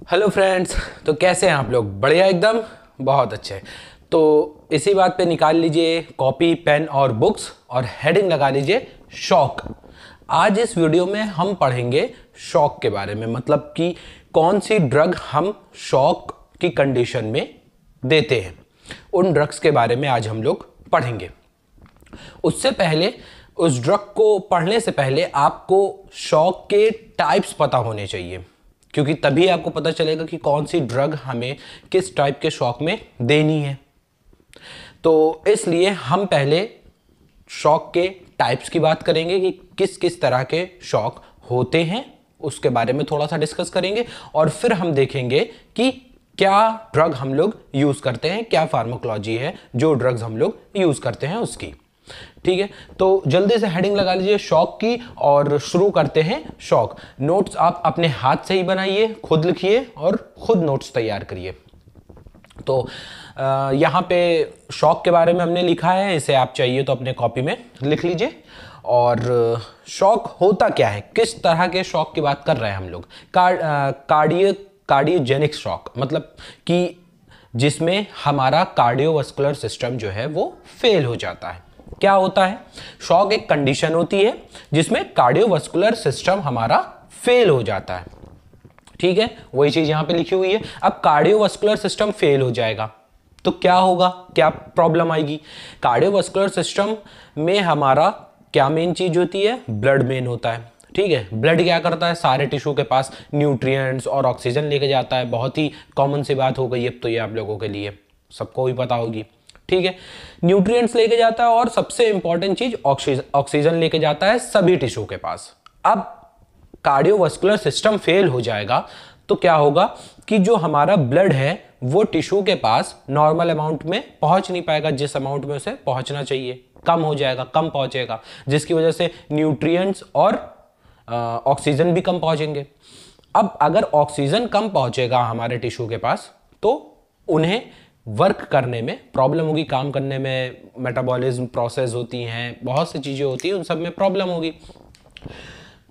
Hello friends. तो कैसे हैं आप लोग? बढ़िया, एकदम बहुत अच्छे। तो इसी बात पे निकाल लीजिए कॉपी, पेन और बुक्स और हेडिंग लगा लीजिए शॉक। आज इस वीडियो में हम पढ़ेंगे शॉक के बारे में, मतलब कि कौन सी ड्रग हम शॉक की कंडीशन में देते हैं। उन ड्रग्स के बारे में आज हम लोग पढ़ेंगे। उससे पहले, उस ड्रग को पढ़ने से पहले आपको शॉक के टाइप्स पता होने चाहिए, क्योंकि तभी आपको पता चलेगा कि कौन सी ड्रग हमें किस टाइप के शॉक में देनी है। तो इसलिए हम पहले शॉक के टाइप्स की बात करेंगे कि किस किस तरह के शॉक होते हैं, उसके बारे में थोड़ा सा डिस्कस करेंगे। और फिर हम देखेंगे कि क्या ड्रग हम लोग यूज़ करते हैं, क्या फार्माकोलॉजी है जो ड्रग्स हम लोग यूज़ करते हैं उसकी। ठीक है, तो जल्दी से हेडिंग लगा लीजिए शॉक की और शुरू करते हैं शॉक। नोट्स आप अपने हाथ से ही बनाइए, खुद लिखिए और खुद नोट्स तैयार करिए। तो यहाँ पे शॉक के बारे में हमने लिखा है, इसे आप चाहिए तो अपने कॉपी में लिख लीजिए। और शॉक होता क्या है, किस तरह के शॉक की बात कर रहे हैं हम लोग। कार्डियोजेनिक शॉक, मतलब कि जिसमें हमारा कार्डियोवास्कुलर सिस्टम जो है वो फेल हो जाता है। क्या होता है? शॉक एक कंडीशन होती है जिसमें कार्डियोवास्कुलर सिस्टम हमारा फेल हो जाता है। ठीक है, वही चीज यहां पे लिखी हुई है। अब कार्डियोवास्कुलर सिस्टम फेल हो जाएगा तो क्या होगा, क्या प्रॉब्लम आएगी? कार्डियोवास्कुलर सिस्टम में हमारा क्या मेन चीज होती है? ब्लड मेन होता है। ठीक है, ब्लड क्या करता है? सारे टिश्यू के पास न्यूट्रिएंट्स और ऑक्सीजन लेके जाता है। बहुत ही कॉमन सी बात हो गई अब तो ये आप लोगों के लिए, सबको भी पता होगी। ठीक है, न्यूट्रिएंट्स लेके जाता है और सबसे इंपॉर्टेंट चीज ऑक्सीजन लेके जाता है सभी टिश्यू के पास। अब कार्डियोवास्कुलर सिस्टम फेल हो जाएगा तो क्या होगा कि जो हमारा ब्लड है वो टिश्यू के पास नॉर्मल अमाउंट में पहुंच नहीं पाएगा, जिस अमाउंट में उसे पहुंचना चाहिए कम हो जाएगा, कम पहुंचेगा, जिसकी वजह से न्यूट्रिएंट्स और ऑक्सीजन भी कम पहुंचेंगे। अब अगर ऑक्सीजन कम पहुंचेगा हमारे टिश्यू के पास तो उन्हें वर्क करने में प्रॉब्लम होगी, काम करने में, मेटाबॉलिज्म प्रोसेस होती हैं, बहुत सी चीजें होती हैं, उन सब में प्रॉब्लम होगी।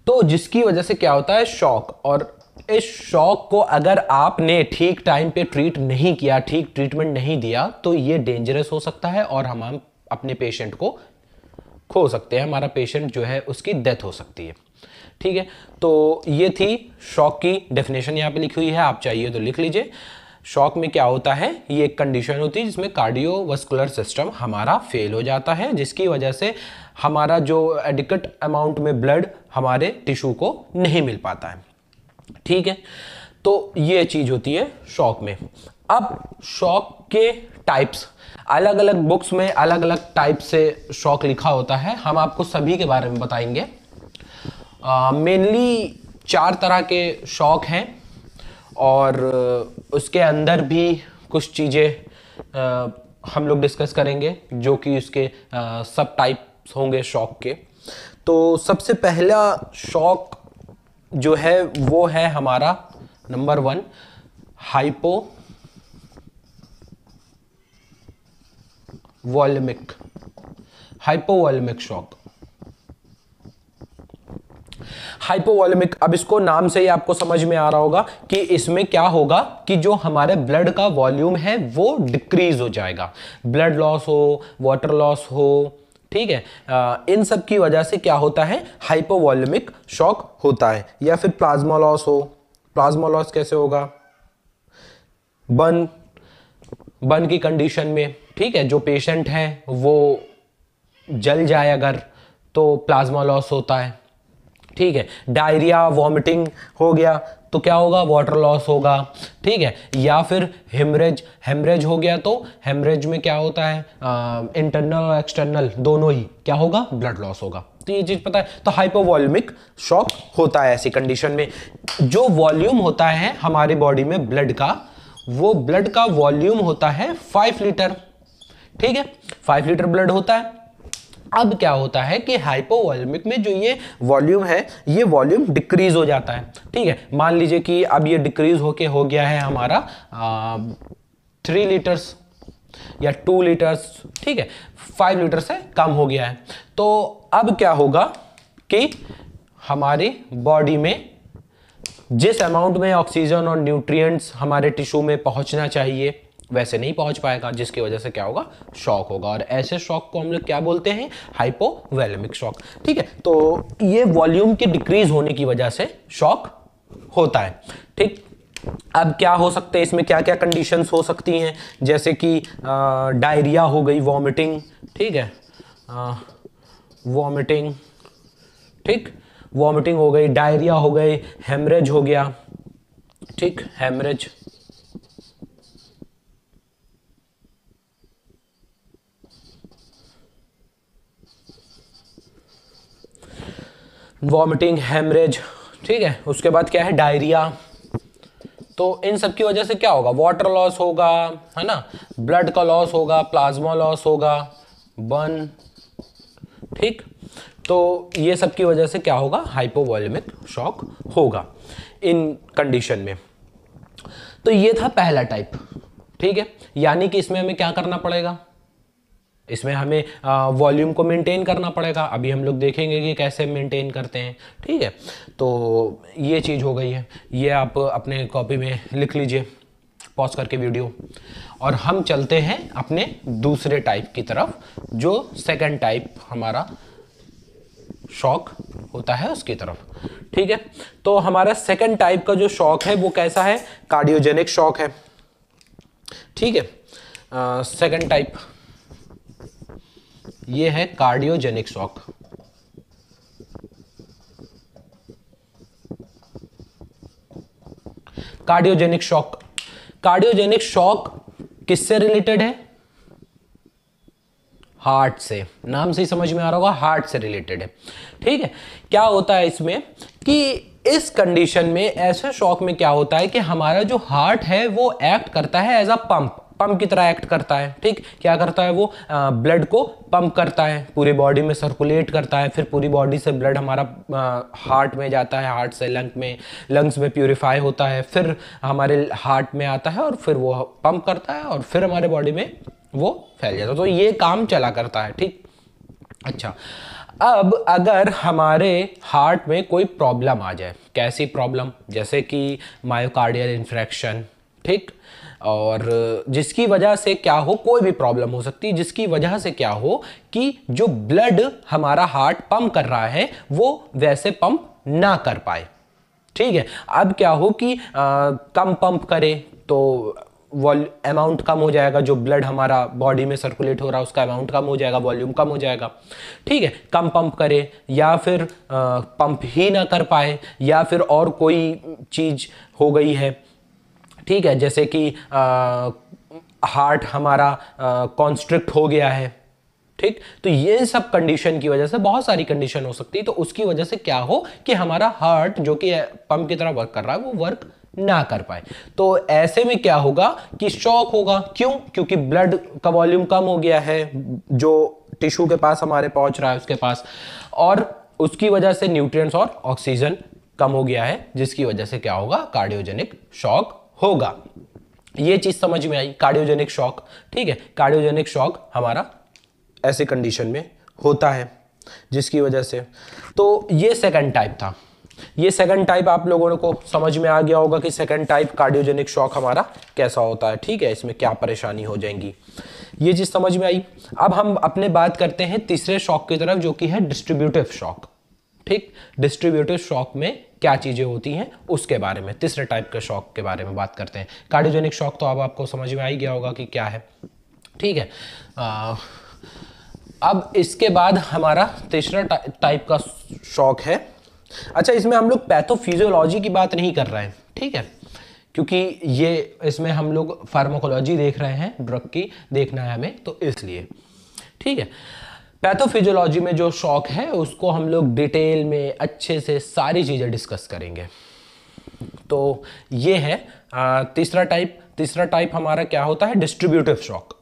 तो जिसकी वजह से क्या होता है? शॉक। और इस शॉक को अगर आपने ठीक टाइम पे ट्रीट नहीं किया, ठीक ट्रीटमेंट नहीं दिया, तो ये डेंजरस हो सकता है और हम अपने पेशेंट को खो सकते हैं। हमारा पेशेंट जो है उसकी डेथ हो सकती है। ठीक है, तो ये थी शॉक की डेफिनेशन, यहाँ पे लिखी हुई है, आप चाहिए तो लिख लीजिए। शॉक में क्या होता है? ये एक कंडीशन होती है जिसमें कार्डियोवास्कुलर सिस्टम हमारा फेल हो जाता है, जिसकी वजह से हमारा जो एडिक्वेट अमाउंट में ब्लड हमारे टिश्यू को नहीं मिल पाता है। ठीक है, तो ये चीज होती है शॉक में। अब शॉक के टाइप्स, अलग अलग बुक्स में अलग अलग टाइप से शॉक लिखा होता है, हम आपको सभी के बारे में बताएंगे। मेनली 4 तरह के शॉक हैं और उसके अंदर भी कुछ चीज़ें हम लोग डिस्कस करेंगे जो कि उसके सब टाइप्स होंगे शॉक के। तो सबसे पहला शॉक जो है वो है हमारा नंबर 1, हाइपोवॉल्यूमिक शॉक। हाइपोवॉल्यूमिक, अब इसको नाम से ही आपको समझ में आ रहा होगा कि इसमें क्या होगा कि जो हमारे ब्लड का वॉल्यूम है वो डिक्रीज हो जाएगा। ब्लड लॉस हो, वाटर लॉस हो, ठीक है, इन सब की वजह से क्या होता है? हाइपोवॉल्यूमिक शॉक होता है। या फिर प्लाज्मा लॉस हो। प्लाज्मा लॉस कैसे होगा? बर्न की कंडीशन में, ठीक है, जो पेशेंट है वो जल जाए अगर, तो प्लाज्मा लॉस होता है। ठीक है, डायरिया, वॉमिटिंग हो गया तो क्या होगा? वाटर लॉस होगा। ठीक है, या फिर हेमरेज हो गया तो हेमरेज में क्या होता है? इंटरनल और एक्सटर्नल दोनों ही क्या होगा? ब्लड लॉस होगा। तो ये चीज पता है। तो हाइपोवॉल्यूमिक शॉक होता है ऐसी कंडीशन में। जो वॉल्यूम होता है हमारी बॉडी में ब्लड का, वो ब्लड का वॉल्यूम होता है 5 लीटर। ठीक है, 5 लीटर ब्लड होता है। अब क्या होता है कि हाइपोवॉल्यूमिक में जो ये वॉल्यूम है, ये वॉल्यूम डिक्रीज हो जाता है। ठीक है, मान लीजिए कि अब ये डिक्रीज होके हो गया है हमारा 3 लीटर्स या 2 लीटर्स। ठीक है, 5 लीटर से कम हो गया है। तो अब क्या होगा कि हमारी बॉडी में जिस अमाउंट में ऑक्सीजन और न्यूट्रिएंट्स हमारे टिश्यू में पहुंचना चाहिए वैसे नहीं पहुंच पाएगा, जिसकी वजह से क्या होगा, शॉक होगा। और ऐसे शॉक को हम लोग क्या बोलते हैं, हाइपोवोलेमिक शॉक। ठीक है, तो ये वॉल्यूम के डिक्रीज होने की वजह से शॉक होता है। ठीक, अब क्या हो सकते हैं इसमें, क्या क्या कंडीशंस हो सकती हैं, जैसे कि डायरिया हो गई, वॉमिटिंग, ठीक है, वॉमिटिंग, ठीक, वॉमिटिंग हो गई, डायरिया हो गई, हेमरेज हो गया, ठीक, हेमरेज, वॉमिटिंग, हेमरेज, ठीक है। उसके बाद क्या है, डायरिया। तो इन सब की वजह से क्या होगा, वाटर लॉस होगा, है ना, ब्लड का लॉस होगा, प्लाज्मा लॉस होगा, बर्न, ठीक। तो ये सब की वजह से क्या होगा, हाइपोवोलेमिक शॉक होगा इन कंडीशन में। तो ये था पहला टाइप, ठीक है। यानी कि इसमें हमें क्या करना पड़ेगा, इसमें हमें वॉल्यूम को मेंटेन करना पड़ेगा। अभी हम लोग देखेंगे कि कैसे मेंटेन करते हैं, ठीक है। तो ये चीज़ हो गई है, ये आप अपने कॉपी में लिख लीजिए पॉज करके वीडियो। और हम चलते हैं अपने दूसरे टाइप की तरफ, जो सेकंड टाइप हमारा शॉक होता है उसकी तरफ, ठीक है। तो हमारा सेकंड टाइप का जो शॉक है वो कैसा है, कार्डियोजेनिक शॉक है, ठीक है। सेकंड टाइप ये है cardiogenic shock. Cardiogenic shock, cardiogenic shock किससे रिलेटेड है, हार्ट से। नाम से ही समझ में आ रहा होगा, हार्ट से रिलेटेड है, ठीक है। क्या होता है इसमें कि इस कंडीशन में, ऐसे शॉक में क्या होता है कि हमारा जो हार्ट है वो एक्ट करता है एज अ पंप की तरह एक्ट करता है, ठीक। क्या करता है वो, ब्लड को पंप करता है, पूरी बॉडी में सर्कुलेट करता है, फिर पूरी बॉडी से ब्लड हमारा हार्ट में जाता है, हार्ट से लंग्स में प्यूरिफाई होता है, फिर हमारे हार्ट में आता है और फिर वो पंप करता है और फिर हमारे बॉडी में वो फैल जाता है। तो ये काम चला करता है, ठीक। अच्छा, अब अगर हमारे हार्ट में कोई प्रॉब्लम आ जाए, कैसी प्रॉब्लम, जैसे कि मायोकार्डियल इन्फ्रेक्शन, ठीक, और जिसकी वजह से क्या हो, कोई भी प्रॉब्लम हो सकती है जिसकी वजह से क्या हो कि जो ब्लड हमारा हार्ट पंप कर रहा है वो वैसे पंप ना कर पाए, ठीक है। अब क्या हो कि कम पंप करे तो अमाउंट कम हो जाएगा, जो ब्लड हमारा बॉडी में सर्कुलेट हो रहा है उसका अमाउंट कम हो जाएगा, वॉल्यूम कम हो जाएगा, ठीक है। कम पंप करे या फिर पंप ही ना कर पाए, या फिर और कोई चीज हो गई है, ठीक है, जैसे कि हार्ट हमारा कॉन्स्ट्रिक्ट हो गया है, ठीक। तो ये सब कंडीशन की वजह से, बहुत सारी कंडीशन हो सकती है, तो उसकी वजह से क्या हो कि हमारा हार्ट जो कि पंप की तरह वर्क कर रहा है वो वर्क ना कर पाए। तो ऐसे में क्या होगा कि शॉक होगा। क्यों? क्योंकि ब्लड का वॉल्यूम कम हो गया है, जो टिश्यू के पास हमारे पहुंच रहा है उसके पास, और उसकी वजह से न्यूट्रिएंट्स और ऑक्सीजन कम हो गया है, जिसकी वजह से क्या होगा, कार्डियोजेनिक शॉक होगा। ये चीज समझ में आई, कार्डियोजेनिक शॉक, ठीक है। कार्डियोजेनिक शॉक हमारा ऐसे कंडीशन में होता है जिसकी वजह से, तो ये सेकंड टाइप था। ये सेकंड टाइप आप लोगों को समझ में आ गया होगा कि सेकंड टाइप कार्डियोजेनिक शॉक हमारा कैसा होता है, ठीक है, इसमें क्या परेशानी हो जाएंगी, ये चीज समझ में आई। अब हम अपने बात करते हैं तीसरे शॉक की तरफ, जो कि है डिस्ट्रीब्यूटिव शॉक, ठीक। डिस्ट्रीब्यूटिव शॉक में क्या चीजें होती हैं उसके बारे में, तीसरे टाइप के शॉक के बारे में बात करते हैं। कार्डियोजेनिक शॉक तो अब आपको समझ में आ ही गया होगा कि क्या है, ठीक है। अब इसके बाद हमारा तीसरा टाइप का शॉक है। अच्छा, इसमें हम लोग पैथोफिजियोलॉजी की बात नहीं कर रहे हैं, ठीक है, क्योंकि ये इसमें हम लोग फार्माकोलॉजी देख रहे हैं, ड्रग की देखना है हमें, तो इसलिए, ठीक है। पैथोफिजियोलॉजी में जो शॉक है उसको हम लोग डिटेल में अच्छे से सारी चीजें डिस्कस करेंगे। तो ये है तीसरा टाइप। तीसरा टाइप हमारा क्या होता है, डिस्ट्रीब्यूटिव शॉक,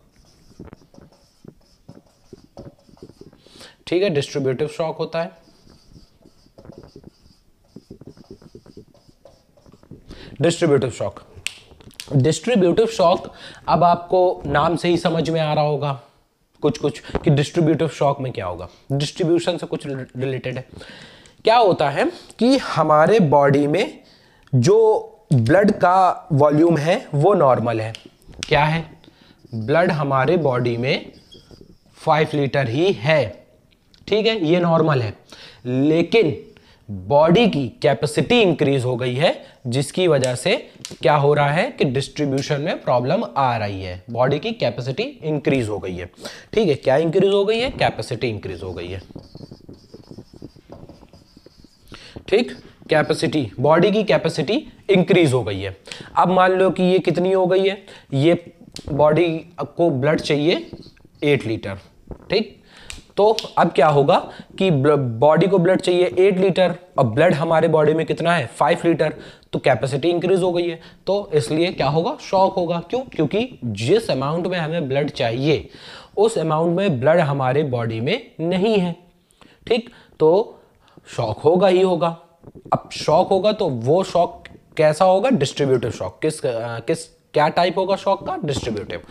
ठीक है, डिस्ट्रीब्यूटिव शॉक होता है। डिस्ट्रीब्यूटिव शॉक, डिस्ट्रीब्यूटिव शॉक अब आपको नाम से ही समझ में आ रहा होगा कुछ कुछ कि डिस्ट्रीब्यूटिव शॉक में क्या होगा, डिस्ट्रीब्यूशन से कुछ रिलेटेड है। क्या होता है कि हमारे बॉडी में जो ब्लड का वॉल्यूम है वो नॉर्मल है, क्या है, ब्लड हमारे बॉडी में 5 लीटर ही है, ठीक है, ये नॉर्मल है। लेकिन बॉडी की कैपेसिटी इंक्रीज हो गई है, जिसकी वजह से क्या हो रहा है कि डिस्ट्रीब्यूशन में प्रॉब्लम आ रही है, बॉडी की कैपेसिटी इंक्रीज हो गई है, ठीक है। क्या इंक्रीज हो गई है, कैपेसिटी इंक्रीज हो गई है, ठीक, कैपेसिटी, बॉडी की कैपेसिटी इंक्रीज हो गई है। अब मान लो कि ये कितनी हो गई है, ये बॉडी को ब्लड चाहिए 8 लीटर, ठीक। तो अब क्या होगा कि बॉडी को ब्लड चाहिए 8 लीटर और ब्लड हमारे बॉडी में कितना है 5 लीटर, तो कैपेसिटी इंक्रीज हो गई है, तो इसलिए क्या होगा, शॉक होगा। क्यों, क्योंकि जिस अमाउंट में हमें ब्लड चाहिए उस अमाउंट में ब्लड हमारे बॉडी में नहीं है, ठीक, तो शॉक होगा ही होगा। अब शॉक होगा तो वो शॉक कैसा होगा, डिस्ट्रीब्यूटिव शॉक। किस क्या टाइप होगा शॉक का, डिस्ट्रीब्यूटिव,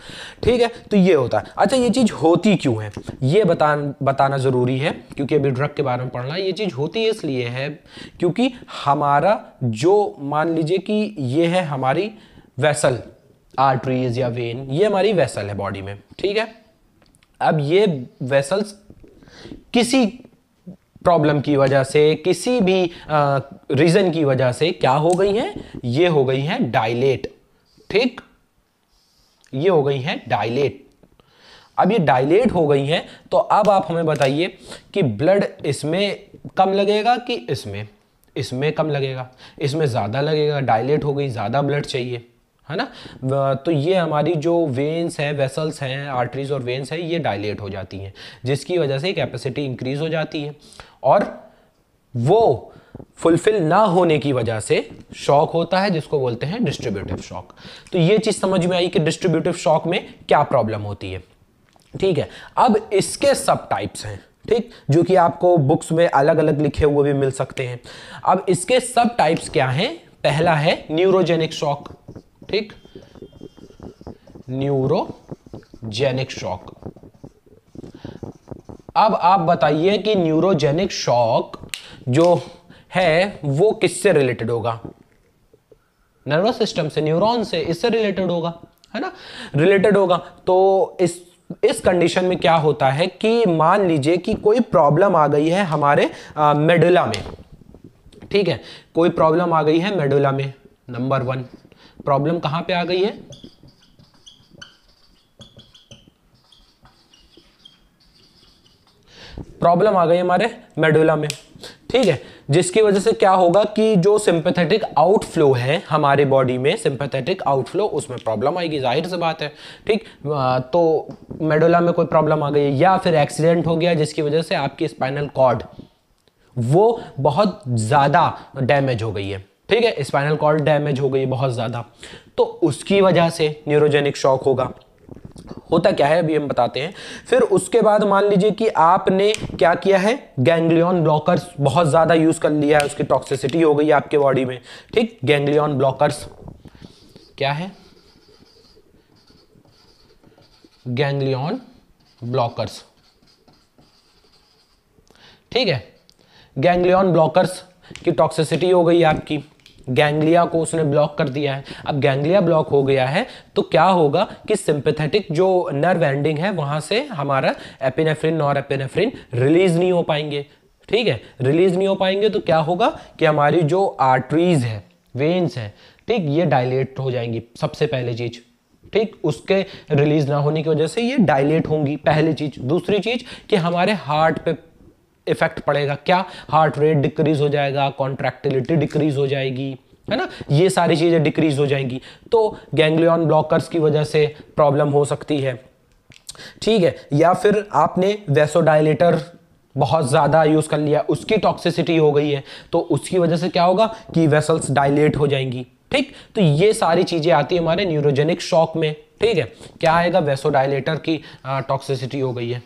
ठीक है। तो ये होता है। अच्छा, ये चीज होती क्यों है ये बताना जरूरी है, क्योंकि अभी ड्रग के बारे में पढ़ना है। ये चीज होती इसलिए है क्योंकि हमारा जो, मान लीजिए कि ये है हमारी वेसल, आर्टरीज या वेन, ये हमारी वेसल है बॉडी में, ठीक है। अब ये वेसल्स किसी प्रॉब्लम की वजह से, किसी भी रीजन की वजह से क्या हो गई हैं, ये हो गई हैं डायलेट, ठीक, ये हो गई हैं डायलेट। अब ये डायलेट हो गई हैं तो अब आप हमें बताइए कि ब्लड इसमें कम लगेगा कि इसमें कम लगेगा, इसमें ज़्यादा लगेगा, डायलेट हो गई, ज़्यादा ब्लड चाहिए, है ना। तो ये हमारी जो वेन्स हैं, वेसल्स हैं, आर्टरीज और वेन्स हैं, ये डायलेट हो जाती हैं, जिसकी वजह से कैपेसिटी इंक्रीज हो जाती है और वो फुलफिल ना होने की वजह से शॉक होता है, जिसको बोलते हैं डिस्ट्रीब्यूटिव शॉक। तो ये चीज समझ में आई कि डिस्ट्रीब्यूटिव शॉक में क्या प्रॉब्लम होती है, ठीक है। अब इसके सब टाइप्स हैं, ठीक, जो कि आपको बुक्स में अलग अलग लिखे हुए भी मिल सकते हैं। अब इसके सब टाइप्स क्या हैं, पहला है न्यूरोजेनिक शॉक, ठीक, न्यूरोजेनिक शॉक। अब आप बताइए कि न्यूरोजेनिक शॉक जो है वो किससे रिलेटेड होगा, नर्वस सिस्टम से, न्यूरॉन से, इससे रिलेटेड होगा, है ना, रिलेटेड होगा। तो इस कंडीशन में क्या होता है कि मान लीजिए कि कोई प्रॉब्लम आ गई है हमारे मेडुला में, ठीक है, कोई प्रॉब्लम आ गई है मेडुला में। नंबर 1 प्रॉब्लम कहां पे आ गई है, प्रॉब्लम आ गई हमारे मेडुला में, ठीक है, जिसकी वजह से क्या होगा कि जो सिंपैथेटिक आउटफ्लो है हमारे बॉडी में, सिंपैथेटिक आउटफ्लो, उसमें प्रॉब्लम आएगी, जाहिर सी बात है, ठीक। तो मेडुला में कोई प्रॉब्लम आ गई या फिर एक्सीडेंट हो गया जिसकी वजह से आपकी स्पाइनल कॉर्ड वो बहुत ज्यादा डैमेज हो गई है, ठीक है, स्पाइनल कॉर्ड डैमेज हो गई बहुत ज्यादा, तो उसकी वजह से न्यूरोजेनिक शॉक होगा। होता क्या है अभी हम बताते हैं। फिर उसके बाद मान लीजिए कि आपने क्या किया है, गैंग्लियन ब्लॉकर्स बहुत ज्यादा यूज कर लिया है, उसकी टॉक्सिसिटी हो गई है आपके बॉडी में, ठीक। गैंग्लियन ब्लॉकर्स क्या है, गैंग्लियन ब्लॉकर्स, ठीक है, गैंग्लियन ब्लॉकर्स की टॉक्सिसिटी हो गई है आपकी, गैंग्लिया को उसने ब्लॉक कर दिया है। अब गैंग्लिया ब्लॉक हो गया है तो क्या होगा कि सिंपैथेटिक जो नर्व एंडिंग है वहां से हमारा एपिनेफ्रिन, नॉरएपिनेफ्रिन रिलीज नहीं हो पाएंगे, ठीक है, रिलीज नहीं हो पाएंगे तो क्या होगा कि हमारी जो आर्टरीज है, वेन्स है, ठीक, ये डायलेट हो जाएंगी सबसे पहली चीज, ठीक, उसके रिलीज ना होने की वजह से ये डायलेट होंगी, पहली चीज। दूसरी चीज कि हमारे हार्ट पे इफेक्ट पड़ेगा, क्या, हार्ट रेट डिक्रीज हो जाएगा, कॉन्ट्रैक्टिलिटी डिक्रीज हो जाएगी, है ना, ये सारी चीजें डिक्रीज हो जाएंगी। तो गैंग्लियन ब्लॉकर्स की वजह से प्रॉब्लम हो सकती है, ठीक है। या फिर आपने वैसोडाइलेटर बहुत ज्यादा यूज कर लिया, उसकी टॉक्सिसिटी हो गई है, तो उसकी वजह से क्या होगा कि वेसल्स डायलेट हो जाएंगी, ठीक। तो ये सारी चीजें आती है हमारे न्यूरोजेनिक शॉक में, ठीक है। क्या आएगा, वैसोडाइलेटर की टॉक्सिसिटी हो गई है,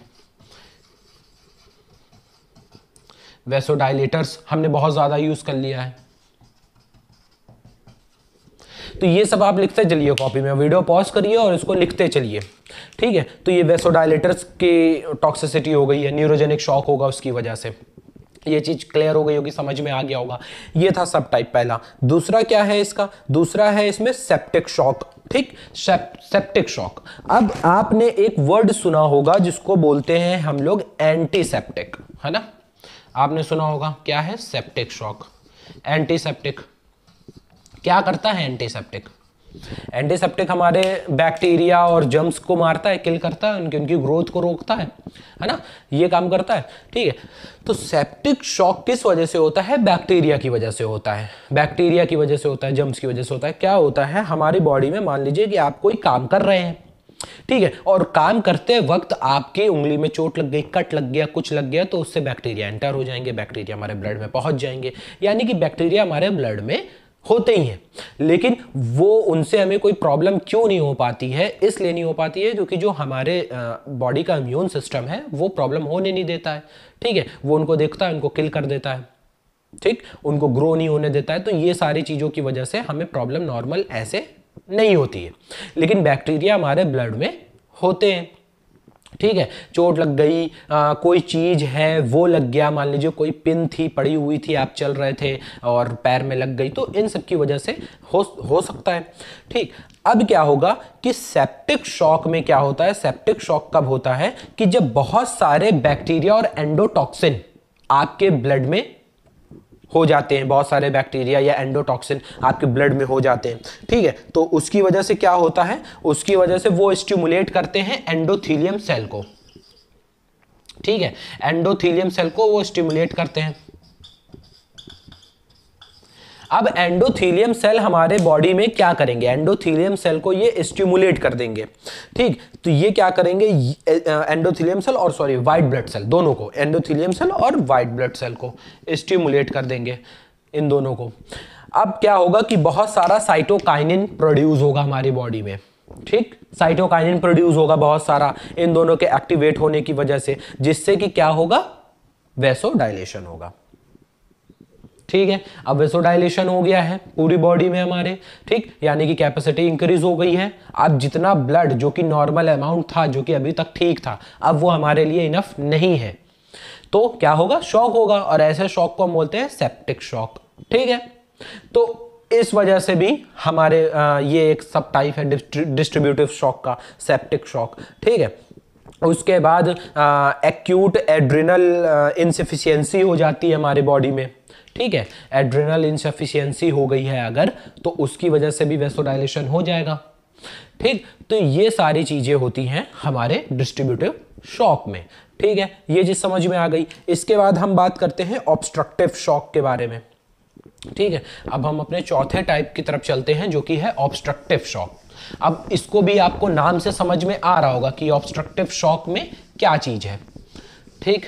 वैसोडाइलेटर्स हमने बहुत ज्यादा यूज कर लिया है। तो ये सब आप लिखते चलिए कॉपी में, वीडियो पॉज करिए और इसको लिखते चलिए, ठीक है। तो ये वैसोडाइलेटर्स की टॉक्सिसिटी हो गई है, न्यूरोजेनिक शॉक होगा उसकी वजह से। ये चीज क्लियर हो गई होगी, समझ में आ गया होगा। ये था सब टाइप पहला। दूसरा क्या है इसका, दूसरा है इसमें सेप्टिक शॉक। ठीक, सेप्टिक शॉक। अब आपने एक वर्ड सुना होगा जिसको बोलते हैं हम लोग एंटीसेप्टिक, है ना, आपने सुना होगा। क्या है? Septic shock. एंटीसेप्टिक क्या करता है? एंटीसेप्टिक, एंटीसेप्टिक हमारे बैक्टीरिया और जर्म्स को मारता है, किल करता है, उनकी ग्रोथ को रोकता है ना, ये काम करता है। ठीक है, तो सेप्टिक शॉक किस वजह से होता है? बैक्टीरिया की वजह से होता है, बैक्टीरिया की वजह से होता है, जर्म्स की वजह से होता है। क्या होता है हमारी बॉडी में, मान लीजिए कि आप कोई काम कर रहे हैं, ठीक है, और काम करते वक्त आपकी उंगली में चोट लग गई, कट लग गया, कुछ लग गया, तो उससे बैक्टीरिया एंटर हो जाएंगे, बैक्टीरिया हमारे ब्लड में पहुंच जाएंगे। यानी कि बैक्टीरिया हमारे ब्लड में होते ही हैं, लेकिन वो उनसे हमें कोई प्रॉब्लम क्यों नहीं हो पाती है? इसलिए नहीं हो पाती है क्योंकि जो हमारे बॉडी का इम्यून सिस्टम है वो प्रॉब्लम होने नहीं देता है। ठीक है, वो उनको देखता है, उनको किल कर देता है, ठीक, उनको ग्रो नहीं होने देता है। तो ये सारी चीज़ों की वजह से हमें प्रॉब्लम नॉर्मल ऐसे नहीं होती है, लेकिन बैक्टीरिया हमारे ब्लड में होते हैं। ठीक है, चोट लग गई, कोई चीज है वो लग गया, मान लीजिए कोई पिन थी पड़ी हुई थी, आप चल रहे थे और पैर में लग गई, तो इन सब की वजह से हो सकता है। ठीक, अब क्या होगा कि सेप्टिक शॉक में क्या होता है? सेप्टिक शॉक कब होता है? कि जब बहुत सारे बैक्टीरिया और एंडोटॉक्सिन आपके ब्लड में हो जाते हैं, बहुत सारे बैक्टीरिया या एंडोटॉक्सिन आपके ब्लड में हो जाते हैं। ठीक है, तो उसकी वजह से क्या होता है? उसकी वजह से वो स्टिमुलेट करते हैं एंडोथेलियम सेल को। ठीक है, एंडोथेलियम सेल को वो स्टिमुलेट करते हैं। अब एंडोथेलियम सेल हमारे बॉडी में क्या करेंगे? एंडोथेलियम सेल को ये स्टिमुलेट कर देंगे। ठीक, तो ये क्या करेंगे? एंडोथेलियम सेल और व्हाइट ब्लड सेल, दोनों को, एंडोथेलियम सेल और व्हाइट ब्लड सेल को स्टिमुलेट कर देंगे, इन दोनों को। अब क्या होगा कि बहुत सारा साइटोकाइनिन प्रोड्यूस होगा हमारी बॉडी में। ठीक, साइटोकाइनिन प्रोड्यूस होगा बहुत सारा इन दोनों के एक्टिवेट होने की वजह से, जिससे कि क्या होगा? वैसोडाइलेशन होगा। ठीक है, अब वैसोडाइलेशन हो गया है पूरी बॉडी में हमारे। ठीक, यानी कि कैपेसिटी इंक्रीज हो गई है। अब जितना ब्लड जो कि नॉर्मल अमाउंट था, जो कि अभी तक ठीक था, अब वो हमारे लिए इनफ नहीं है, तो क्या होगा? शॉक होगा, और ऐसे शॉक को हम बोलते हैं सेप्टिक शॉक। ठीक है, तो इस वजह से भी हमारे ये एक सब टाइप है डिस्ट्रीब्यूटिव शॉक का, सेप्टिक शॉक। ठीक है, उसके बाद एक्यूट एड्रिनल इनसफिशियंसी हो जाती है हमारे बॉडी में। ठीक है, एड्रिनल इनसफिशियंसी हो गई है अगर, तो उसकी वजह से भी वैसोडाइलेशन हो जाएगा। ठीक, तो ये सारी चीजें होती हैं हमारे डिस्ट्रीब्यूटिव शॉक में। ठीक है, ये चीज समझ में आ गई। इसके बाद हम बात करते हैं ऑब्स्ट्रक्टिव शॉक के बारे में। ठीक है, अब हम अपने चौथे टाइप की तरफ चलते हैं, जो कि है ऑब्स्ट्रक्टिव शॉक। अब इसको भी आपको नाम से समझ में आ रहा होगा कि ऑब्स्ट्रक्टिव शॉक में क्या चीज है। ठीक,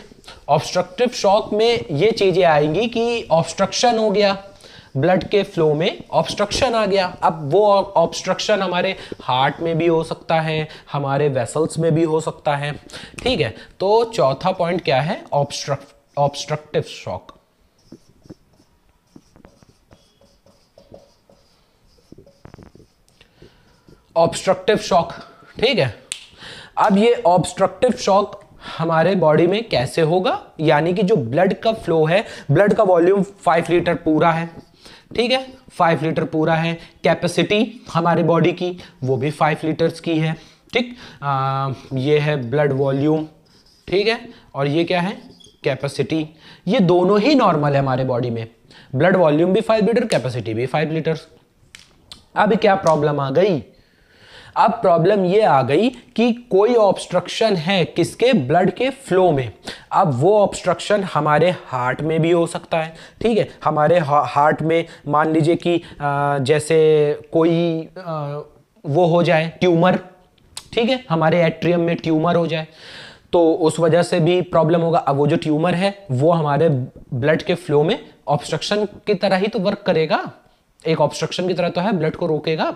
ऑब्स्ट्रक्टिव शॉक में ये चीजें आएंगी कि ऑब्स्ट्रक्शन हो गया, ब्लड के फ्लो में ऑब्स्ट्रक्शन आ गया। अब वो ऑब्स्ट्रक्शन हमारे हार्ट में भी हो सकता है, हमारे वेसल्स में भी हो सकता है। ठीक है, तो चौथा पॉइंट क्या है? Obstructive shock. ऑब्स्ट्रक्टिव शॉक, ठीक है। अब ये ऑब्स्ट्रक्टिव शॉक हमारे बॉडी में कैसे होगा? यानी कि जो ब्लड का फ्लो है, ब्लड का वॉल्यूम 5 लीटर पूरा है, ठीक है, 5 लीटर पूरा है। कैपेसिटी हमारे बॉडी की वो भी 5 लीटर्स की है। ठीक, ये है ब्लड वॉल्यूम, ठीक है, और ये क्या है? कैपेसिटी। ये दोनों ही नॉर्मल है हमारे बॉडी में, ब्लड वॉल्यूम भी 5 लीटर, कैपेसिटी भी 5 लीटर्स। अब क्या प्रॉब्लम आ गई? अब प्रॉब्लम ये आ गई कि कोई ऑब्स्ट्रक्शन है किसके? ब्लड के फ्लो में। अब वो ऑब्स्ट्रक्शन हमारे हार्ट में भी हो सकता है, ठीक है। हमारे हार्ट में मान लीजिए कि जैसे कोई वो हो जाए ट्यूमर, ठीक है, हमारे एट्रियम में ट्यूमर हो जाए तो उस वजह से भी प्रॉब्लम होगा। अब वो जो ट्यूमर है वो हमारे ब्लड के फ्लो में ऑब्स्ट्रक्शन की तरह ही तो वर्क करेगा, एक ऑब्स्ट्रक्शन की तरह तो है, ब्लड को रोकेगा,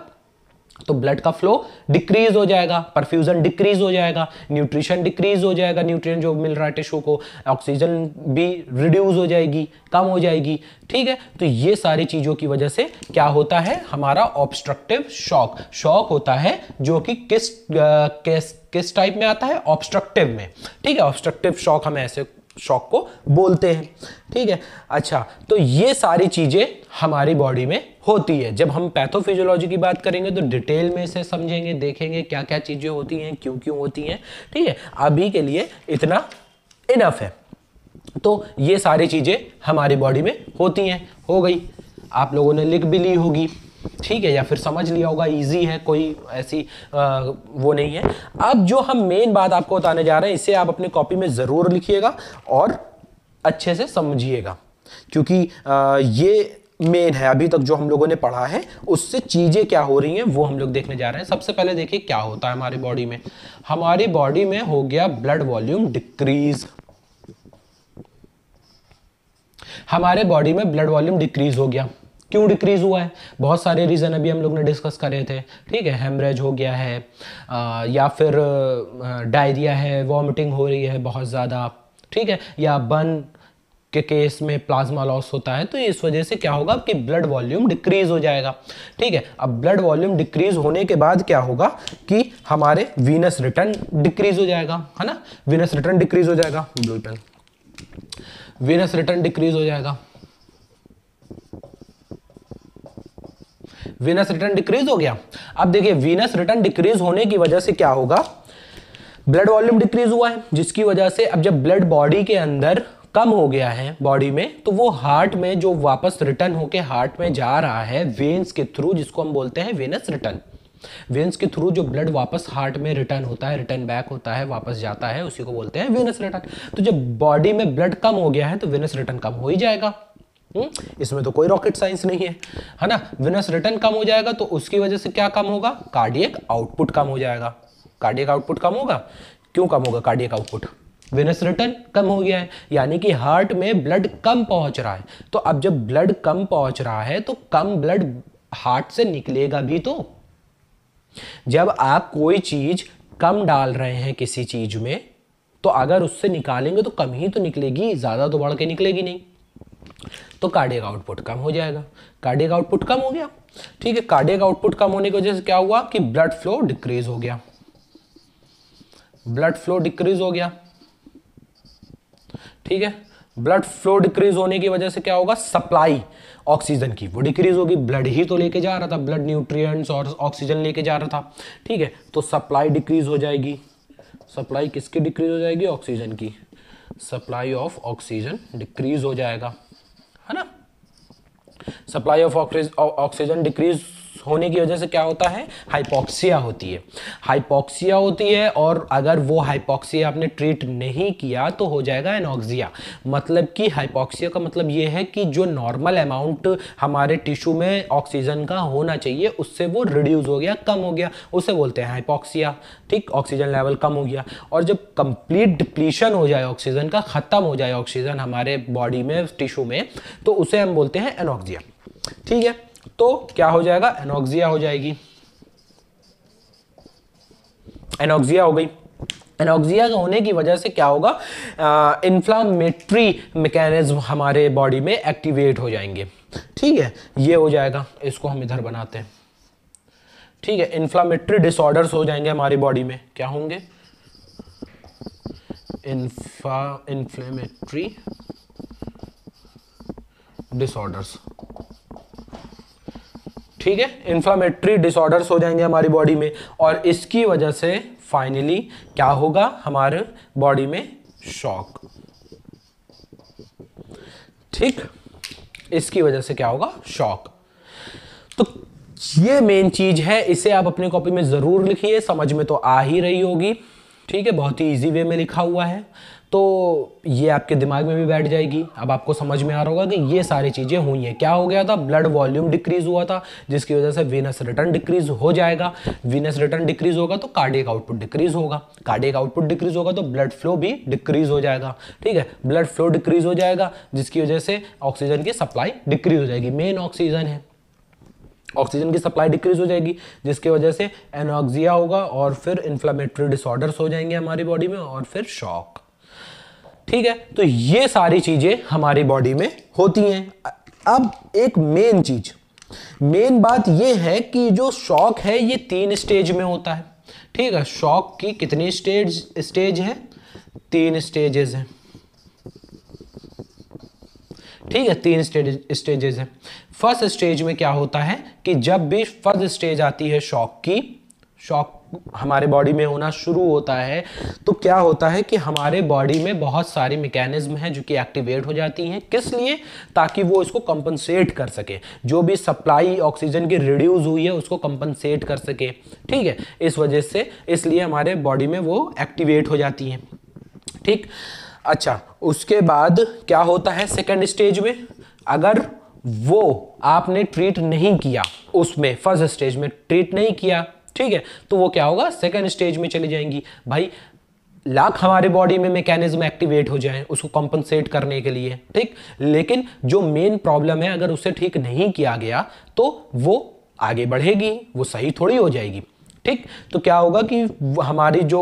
तो ब्लड का फ्लो डिक्रीज हो जाएगा, परफ्यूजन डिक्रीज हो जाएगा, न्यूट्रिशन डिक्रीज हो जाएगा, न्यूट्रिएंट जो मिल रहा है टिश्यू को, ऑक्सीजन भी रिड्यूस हो जाएगी, कम हो जाएगी, ठीक है। तो ये सारी चीजों की वजह से क्या होता है? हमारा ऑब्स्ट्रक्टिव शॉक होता है, जो कि किस टाइप में आता है? ऑब्स्ट्रक्टिव में, ठीक है। ऑब्स्ट्रक्टिव शॉक हम ऐसे शॉक को बोलते हैं। ठीक है, अच्छा, तो ये सारी चीजें हमारी बॉडी में होती है। जब हम पैथोफिजियोलॉजी की बात करेंगे तो डिटेल में इसे समझेंगे, देखेंगे क्या क्या चीजें होती हैं, क्यों क्यों होती हैं। ठीक है, अभी के लिए इतना इनफ है। तो ये सारी चीजें हमारी बॉडी में होती हैं। हो गई, आप लोगों ने लिख भी ली होगी, ठीक है, या फिर समझ लिया होगा, इजी है, कोई ऐसी वो नहीं है। अब जो हम मेन बात आपको बताने जा रहे हैं, इसे आप अपने कॉपी में जरूर लिखिएगा और अच्छे से समझिएगा, क्योंकि ये मेन है। अभी तक जो हम लोगों ने पढ़ा है उससे चीजें क्या हो रही हैं वो हम लोग देखने जा रहे हैं। सबसे पहले देखिए क्या होता है हमारी बॉडी में। हमारी बॉडी में हो गया ब्लड वॉल्यूम डिक्रीज। हमारे बॉडी में ब्लड वॉल्यूम डिक्रीज हो गया। क्यों डिक्रीज हुआ है? बहुत सारे रीजन अभी हम लोग ने डिस्कस करे थे। ठीक है, हेमरेज हो गया है, या फिर डायरिया है, वॉमिटिंग हो रही है बहुत ज़्यादा, ठीक है, या बर्न के केस में प्लाज्मा लॉस होता है। तो इस वजह से क्या होगा कि ब्लड वॉल्यूम डिक्रीज हो जाएगा। ठीक है, अब ब्लड वॉल्यूम डिक्रीज होने के बाद क्या होगा कि हमारे वीनस रिटर्न डिक्रीज हो जाएगा, है ना, वीनस रिटर्न डिक्रीज हो जाएगा, वीनस रिटर्न डिक्रीज हो जाएगा, वीनस रिटर्न डिक्रीज हो गया। अब देखिए वीनस रिटर्न डिक्रीज होने की वजह से क्या होगा, ब्लड वॉल्यूम डिक्रीज हुआ है, जिसकी वजह से अब जब ब्लड बॉडी के अंदर कम हो गया है बॉडी में, तो वो हार्ट में जो वापस रिटर्न होके हार्ट में जा रहा है वेन्स के थ्रू, जिसको हम बोलते हैं वेनस रिटर्न। वेन्स के थ्रू जो ब्लड वापस हार्ट में रिटर्न होता है, रिटर्न बैक होता है, वापस जाता है, उसी को बोलते हैं वेनस रिटर्न। तो जब बॉडी में ब्लड कम हो गया है तो वेनस रिटर्न कम हो ही जाएगा। इसमें तो कोई रॉकेट साइंस नहीं है ना। वेनस रिटर्न कम हो जाएगा तो उसकी वजह से क्या कम होगा, कार्डियक आउटपुट कम हो जाएगा। कार्डियक आउटपुट कम होगा। क्यों कम होगा कार्डियक आउटपुट? वेनस रिटर्न कम हो गया है, यानी कि हार्ट में ब्लड कम पहुंच रहा है। तो अब जब ब्लड कम पहुंच रहा है तो कम ब्लड हार्ट से निकलेगा भी। तो जब आप कोई चीज कम डाल रहे हैं किसी चीज में, तो अगर उससे निकालेंगे तो कम ही तो निकलेगी, ज्यादा तो बढ़ के निकलेगी नहीं। तो कार्डियक आउटपुट कम हो जाएगा। कार्डियक आउटपुट कम हो गया। ठीक है, कार्डियक आउटपुट कम होने की वजह से क्या हुआ कि ब्लड फ्लो डिक्रीज हो गया। ब्लड फ्लो डिक्रीज हो गया। ठीक है, ब्लड फ्लो डिक्रीज होने की वजह से क्या होगा, सप्लाई ऑक्सीजन की वो डिक्रीज होगी। ब्लड ही तो लेके जा रहा था, ब्लड न्यूट्रिएंट्स और ऑक्सीजन लेके जा रहा था। ठीक है, तो सप्लाई डिक्रीज हो जाएगी। सप्लाई किसकी डिक्रीज हो जाएगी? ऑक्सीजन की। सप्लाई ऑफ ऑक्सीजन डिक्रीज हो जाएगा, है ना। सप्लाई ऑफ ऑक्सीजन डिक्रीज होने की वजह से क्या होता है, हाइपोक्सिया होती है। हाइपोक्सिया होती है, और अगर वो हाइपोक्सिया आपने ट्रीट नहीं किया तो हो जाएगा एनॉक्सिया। मतलब कि हाइपोक्सिया का मतलब ये है कि जो नॉर्मल अमाउंट हमारे टिश्यू में ऑक्सीजन का होना चाहिए उससे वो रिड्यूस हो गया, कम हो गया, उसे बोलते हैं हाइपोक्सिया। ठीक, ऑक्सीजन लेवल कम हो गया। और जब कंप्लीट डिप्लीशन हो जाए ऑक्सीजन का, खत्म हो जाए ऑक्सीजन हमारे बॉडी में, टिश्यू में, तो उसे हम बोलते हैं एनॉक्सिया। ठीक है, तो क्या हो जाएगा, एनॉक्सिया हो जाएगी। एनॉक्सिया हो गई। एनॉक्सिया होने की वजह से क्या होगा, इन्फ्लामेटरी मैकेनिज्म हमारे बॉडी में एक्टिवेट हो जाएंगे। ठीक है, ये हो जाएगा, इसको हम इधर बनाते हैं। ठीक है, इन्फ्लामेटरी डिसऑर्डर्स हो जाएंगे हमारी बॉडी में। क्या होंगे? Inflammatory disorders. ठीक है, इन्फ्लामेटरी डिसऑर्डर्स हो जाएंगे हमारी बॉडी में, और इसकी वजह से फाइनली क्या होगा, हमारे बॉडी में शॉक। ठीक, इसकी वजह से क्या होगा, शॉक। तो ये मेन चीज है, इसे आप अपनी कॉपी में जरूर लिखिए, समझ में तो आ ही रही होगी। ठीक है, बहुत ही इजी वे में लिखा हुआ है, तो ये आपके दिमाग में भी बैठ जाएगी। अब आपको समझ में आ रहा होगा कि ये सारी चीजें हुई हैं। क्या हो गया था, ब्लड वॉल्यूम डिक्रीज हुआ था, जिसकी वजह से वीनस रिटर्न डिक्रीज हो जाएगा। वीनस रिटर्न डिक्रीज होगा तो कार्डियक आउटपुट डिक्रीज होगा। कार्डियक आउटपुट डिक्रीज होगा तो ब्लड फ्लो भी डिक्रीज हो जाएगा। ठीक है, ब्लड फ्लो डिक्रीज हो जाएगा, जिसकी वजह से ऑक्सीजन की सप्लाई डिक्रीज हो जाएगी। मेन ऑक्सीजन है, ऑक्सीजन की सप्लाई डिक्रीज हो जाएगी, जिसकी वजह से एनॉक्सिया होगा, और फिर इन्फ्लेमेटरी डिसऑर्डर्स हो जाएंगे हमारी बॉडी में, और फिर शॉक। ठीक है, तो ये सारी चीजें हमारी बॉडी में होती हैं। अब एक मेन बात ये है कि जो शॉक है ये 3 स्टेज में होता है। ठीक है, शॉक की कितनी स्टेज है? 3 स्टेजेस हैं। ठीक है, 3 स्टेजेस है। फर्स्ट स्टेज में क्या होता है कि जब भी फर्स्ट स्टेज आती है शॉक की, शॉक हमारे बॉडी में होना शुरू होता है, तो क्या होता है कि हमारे बॉडी में बहुत सारी मैकेनिज्म हैं जो कि एक्टिवेट हो जाती हैं। किस लिए? ताकि वो इसको कंपनसेट कर सके, जो भी सप्लाई ऑक्सीजन की रिड्यूस हुई है उसको कंपनसेट कर सके। ठीक है, इस वजह से इसलिए हमारे बॉडी में वो एक्टिवेट हो जाती हैं। ठीक, अच्छा, उसके बाद क्या होता है सेकेंड स्टेज में? अगर वो आपने ट्रीट नहीं किया, उसमें फर्स्ट स्टेज में ट्रीट नहीं किया, ठीक है, तो वो क्या होगा, सेकेंड स्टेज में चली जाएंगी। भाई लाख हमारे बॉडी में मैकेनिज्म एक्टिवेट हो जाए उसको कंपनसेट करने के लिए, ठीक, लेकिन जो मेन प्रॉब्लम है अगर उसे ठीक नहीं किया गया तो वो आगे बढ़ेगी, वो सही थोड़ी हो जाएगी। ठीक, तो क्या होगा कि हमारी जो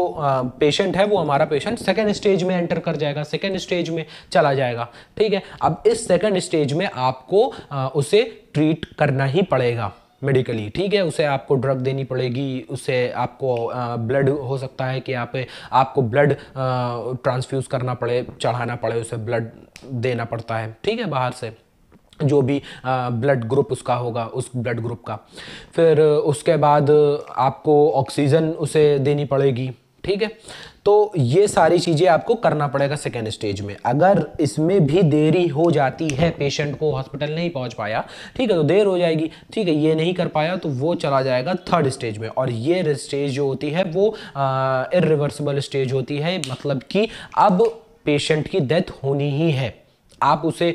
पेशेंट है वो हमारा पेशेंट सेकेंड स्टेज में एंटर कर जाएगा, सेकेंड स्टेज में चला जाएगा। ठीक है, अब इस सेकेंड स्टेज में आपको उसे ट्रीट करना ही पड़ेगा मेडिकली। ठीक है, उसे आपको ड्रग देनी पड़ेगी, उसे आपको ब्लड हो सकता है कि आपको ब्लड ट्रांसफ्यूज करना पड़े, चढ़ाना पड़े, उसे ब्लड देना पड़ता है। ठीक है, बाहर से जो भी ब्लड ग्रुप उसका होगा उस ब्लड ग्रुप का। फिर उसके बाद आपको ऑक्सीजन उसे देनी पड़ेगी। ठीक है, तो ये सारी चीज़ें आपको करना पड़ेगा सेकेंड स्टेज में। अगर इसमें भी देरी हो जाती है, पेशेंट को हॉस्पिटल नहीं पहुंच पाया, ठीक है, तो देर हो जाएगी। ठीक है, ये नहीं कर पाया तो वो चला जाएगा थर्ड स्टेज में, और ये स्टेज जो होती है वो इरिवर्सिबल स्टेज होती है, मतलब कि अब पेशेंट की डेथ होनी ही है। आप उसे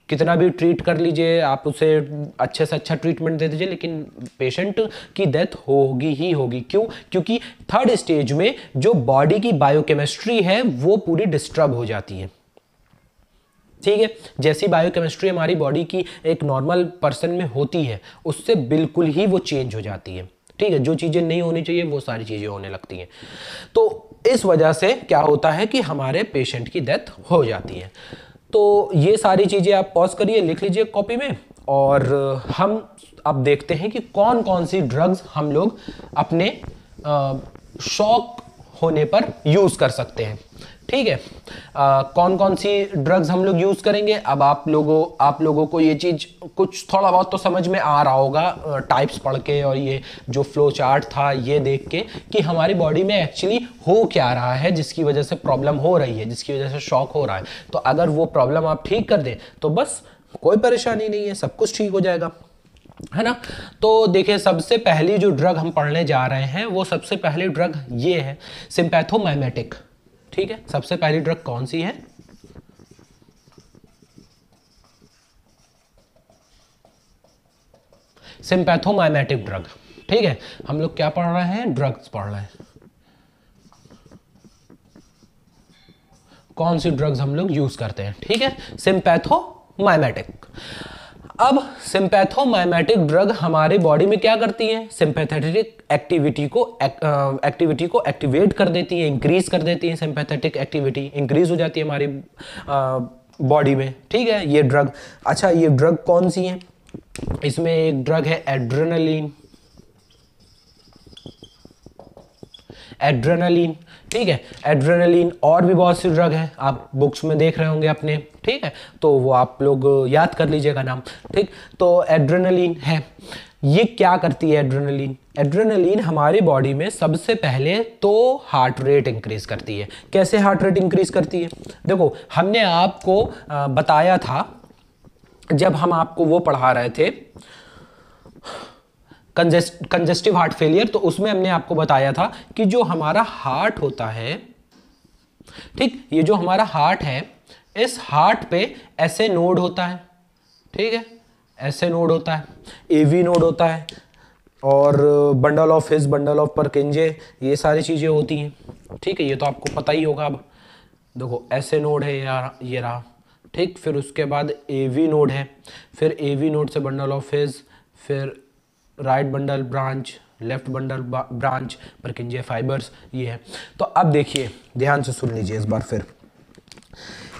कितना भी ट्रीट कर लीजिए, आप उसे अच्छे से अच्छा ट्रीटमेंट दे दीजिए, लेकिन पेशेंट की डेथ होगी ही होगी। क्यों? क्योंकि थर्ड स्टेज में जो बॉडी की बायोकेमिस्ट्री है वो पूरी डिस्टर्ब हो जाती है। ठीक है, जैसी बायोकेमिस्ट्री हमारी बॉडी की एक नॉर्मल पर्सन में होती है उससे बिल्कुल ही वो चेंज हो जाती है। ठीक है, जो चीज़ें नहीं होनी चाहिए वो सारी चीज़ें होने लगती हैं। तो इस वजह से क्या होता है कि हमारे पेशेंट की डेथ हो जाती है। तो ये सारी चीज़ें आप पॉज करिए, लिख लीजिए कॉपी में, और हम अब देखते हैं कि कौन कौन सी ड्रग्स हम लोग अपने शॉक होने पर यूज़ कर सकते हैं। ठीक है, कौन कौन सी ड्रग्स हम लोग यूज़ करेंगे। अब आप लोगों को ये चीज़ कुछ थोड़ा बहुत तो समझ में आ रहा होगा टाइप्स पढ़ के, और ये जो फ्लो चार्ट था ये देख के कि हमारी बॉडी में एक्चुअली हो क्या रहा है जिसकी वजह से प्रॉब्लम हो रही है, जिसकी वजह से शॉक हो रहा है। तो अगर वो प्रॉब्लम आप ठीक कर दें तो बस कोई परेशानी नहीं है, सब कुछ ठीक हो जाएगा, है ना। तो देखिए, सबसे पहली जो ड्रग हम पढ़ने जा रहे हैं वो सबसे पहली ड्रग ये है सिम्पैथोमाइमेटिक। ठीक है, सबसे पहली ड्रग कौन सी है? Sympathomimetic drug. ठीक है, हम लोग क्या पढ़ रहे हैं? ड्रग्स पढ़ रहे हैं। कौन सी ड्रग्स हम लोग यूज करते हैं? ठीक है, सिम्पैथोमाइमेटिक। अब सिम्पैथोमाइमेटिक ड्रग हमारे बॉडी में क्या करती है? सिंपैथेटिक एक्टिविटी को एक्टिवेट कर देती है, इंक्रीज कर देती है। सिंपैथेटिक एक्टिविटी इंक्रीज हो जाती है हमारी बॉडी में। ठीक है, ये ड्रग। अच्छा, ये ड्रग कौन सी है? इसमें एक ड्रग है एड्रेनलिन। एड्रेनलिन, ठीक है, एड्रेनलिन। और भी बहुत सी ड्रग है, आप बुक्स में देख रहे होंगे अपने। ठीक है, तो वो आप लोग याद कर लीजिएगा नाम। ठीक, तो एड्रेनलिन है। ये क्या करती है एड्रेनलिन? एड्रेनलिन हमारी बॉडी में सबसे पहले तो हार्ट रेट इंक्रीज करती है। कैसे हार्ट रेट इंक्रीज करती है? देखो, हमने आपको बताया था जब हम आपको वो पढ़ा रहे थे कंजेस्टिव हार्ट फेलियर, तो उसमें हमने आपको बताया था कि जो हमारा हार्ट होता है, ठीक, ये जो हमारा हार्ट है, इस हार्ट पे ऐसे नोड होता है। ठीक है, ऐसे नोड होता है, एवी नोड होता है, और bundle of his, bundle of परकिंजे, ये सारी चीजें होती हैं। ठीक है, ये तो आपको पता ही होगा। अब देखो, ऐसे नोड है यार, ये रहा। ठीक, फिर उसके बाद एवी नोड है, फिर एवी नोड से बंडल ऑफ हिस, फिर right bundle branch, left bundle branch, परकिंजे fibres, ये है। तो अब देखिए, ध्यान से सुन लीजिए इस बार फिर।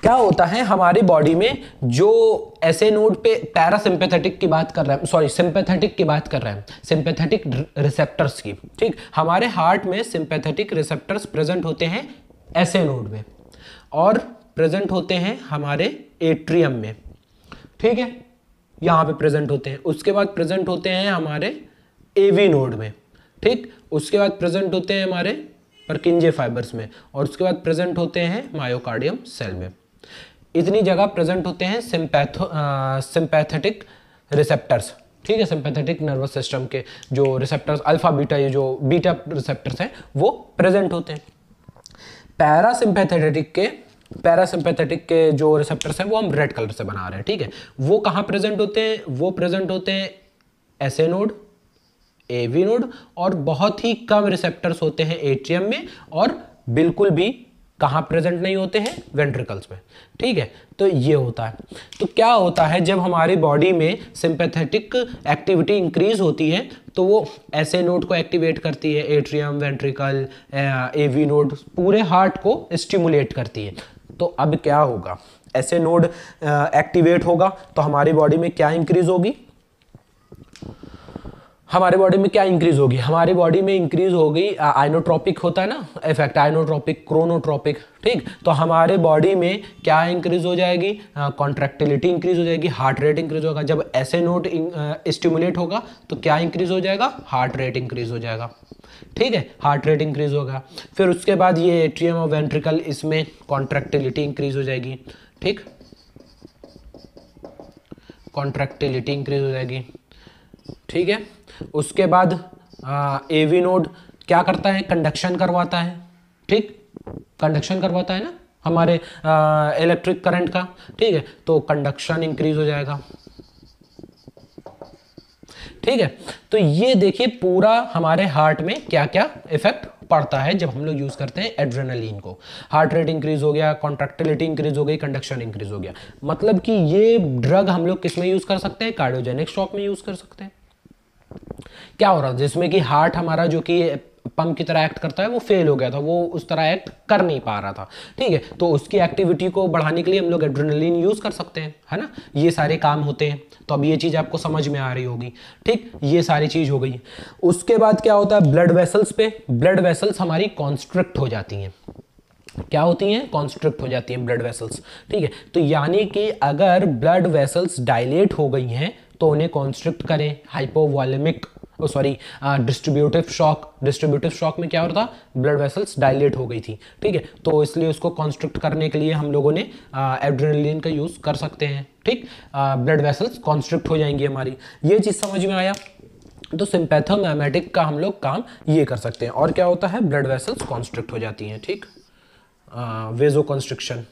क्या होता है हमारी बॉडी में, जो ऐसे नोड पे पैरासिम्पैथेटिक की बात कर रहे हैं, सॉरी सिंपैथेटिक की बात कर रहे हैं, सिंपैथेटिक रिसेप्टर्स की। ठीक, हमारे हार्ट में सिंपैथेटिक रिसेप्टर्स प्रेजेंट होते हैं ऐसे नोड में, और प्रेजेंट होते हैं हमारे एट्रियम में। ठीक है, यहाँ पे प्रेजेंट होते हैं। उसके बाद प्रेजेंट होते हैं हमारे एवी नोड में, ठीक। उसके बाद प्रेजेंट होते हैं हमारे पर्किंजे फाइबर्स में, और उसके बाद प्रेजेंट होते हैं मायोकार्डियम सेल में। इतनी जगह प्रेजेंट होते हैं सिंपैथेटिक रिसेप्टर्स, ठीक है। सिंपैथेटिक नर्वस सिस्टम के जो रिसेप्टर्स अल्फा बीटा, ये जो बीटा रिसेप्टर्स हैं वो प्रेजेंट होते हैं। पैरासिम्पैथेटिक के जो रिसेप्टर्स हैं वो हम रेड कलर से बना रहे हैं, ठीक है। वो कहाँ प्रेजेंट होते हैं? वो प्रेजेंट होते हैं एसए नोड, एवी नोड, और बहुत ही कम रिसेप्टर्स होते हैं एट्रियम में, और बिल्कुल भी कहाँ प्रेजेंट नहीं होते हैं? वेंट्रिकल्स में, ठीक है। तो ये होता है। तो क्या होता है जब हमारी बॉडी में सिंपैथेटिक एक्टिविटी इंक्रीज होती है तो वो एसए नोड को एक्टिवेट करती है, एट्रियम, वेंट्रिकल, एवी नोड, पूरे हार्ट को स्टिमुलेट करती है। तो अब क्या होगा? एसए नोड एक्टिवेट होगा तो हमारी बॉडी में क्या इंक्रीज होगी? हमारे बॉडी में क्या इंक्रीज होगी? हमारी बॉडी में इंक्रीज होगी आइनोट्रोपिक होता है ना इफेक्ट, आइनोट्रोपिक, क्रोनोट्रोपिक, ठीक। तो हमारे बॉडी में क्या इंक्रीज हो जाएगी? कॉन्ट्रैक्टिलिटी इंक्रीज हो जाएगी, हार्ट रेट इंक्रीज होगा। जब एसए नोड स्टिमुलेट होगा तो क्या इंक्रीज हो जाएगा? हार्ट रेट इंक्रीज हो जाएगा, ठीक है। हार्ट रेट इंक्रीज होगा। फिर उसके बाद ये एट्रियम और वेंट्रिकल, इसमें कॉन्ट्रैक्टिलिटी इंक्रीज हो जाएगी, ठीक। कॉन्ट्रैक्टिलिटी इंक्रीज हो जाएगी, ठीक है। उसके बाद एवी नोड क्या करता है? कंडक्शन करवाता है, ठीक। कंडक्शन करवाता है ना हमारे इलेक्ट्रिक करंट का, ठीक है। तो कंडक्शन इंक्रीज हो जाएगा, ठीक है। तो ये देखिए पूरा हमारे हार्ट में क्या क्या इफेक्ट पड़ता है जब हम लोग यूज करते हैं एड्रेनालिन को। हार्ट रेट इंक्रीज हो गया, कॉन्ट्रैक्टिलिटी इंक्रीज हो गई, कंडक्शन इंक्रीज हो गया। मतलब कि ये ड्रग हम लोग किस में यूज कर सकते हैं? कार्डियोजेनिक शॉक में यूज कर सकते हैं। क्या हो रहा था? जिसमें कि हार्ट हमारा जो कि पंप की तरह एक्ट करता है वो फेल हो गया था, वो उस तरह एक्ट कर नहीं पा रहा था, ठीक है। तो उसकी एक्टिविटी को बढ़ाने के लिए हम लोग एड्रेनालिन यूज कर सकते हैं, है ना। ये सारे काम होते हैं। तो अब ये चीज आपको समझ में आ रही होगी, ठीक। ये सारी चीज हो गई। उसके बाद क्या होता है? ब्लड वेसल्स पे, ब्लड वेसल्स हमारी कॉन्स्ट्रिक्ट हो जाती हैं। क्या होती हैं? कॉन्स्ट्रिक्ट हो जाती हैं ब्लड वेसल्स, ठीक है। तो यानी कि अगर ब्लड वेसल्स डायलेट हो गई हैं तो उन्हें कॉन्स्ट्रिक्ट करें। हाइपोवॉलेमिक डिस्ट्रीब्यूटिव शॉक में क्या हो रहा था? ब्लड वेसल्स डायलेट हो गई थी, ठीक है। तो इसलिए उसको कॉन्स्ट्रिक्ट करने के लिए हम लोगों ने एड्रेनालिन का यूज कर सकते हैं, ठीक। ब्लड वेसल्स कॉन्स्ट्रिक्ट हो जाएंगी हमारी। ये चीज समझ में आया? तो सिंपैथोमिमेटिक का हम लोग काम ये कर सकते हैं। और क्या होता है? ब्लड वेसल्स कॉन्स्ट्रिक्ट हो जाती हैं, ठीक। वेजो कॉन्स्ट्रिक्शन,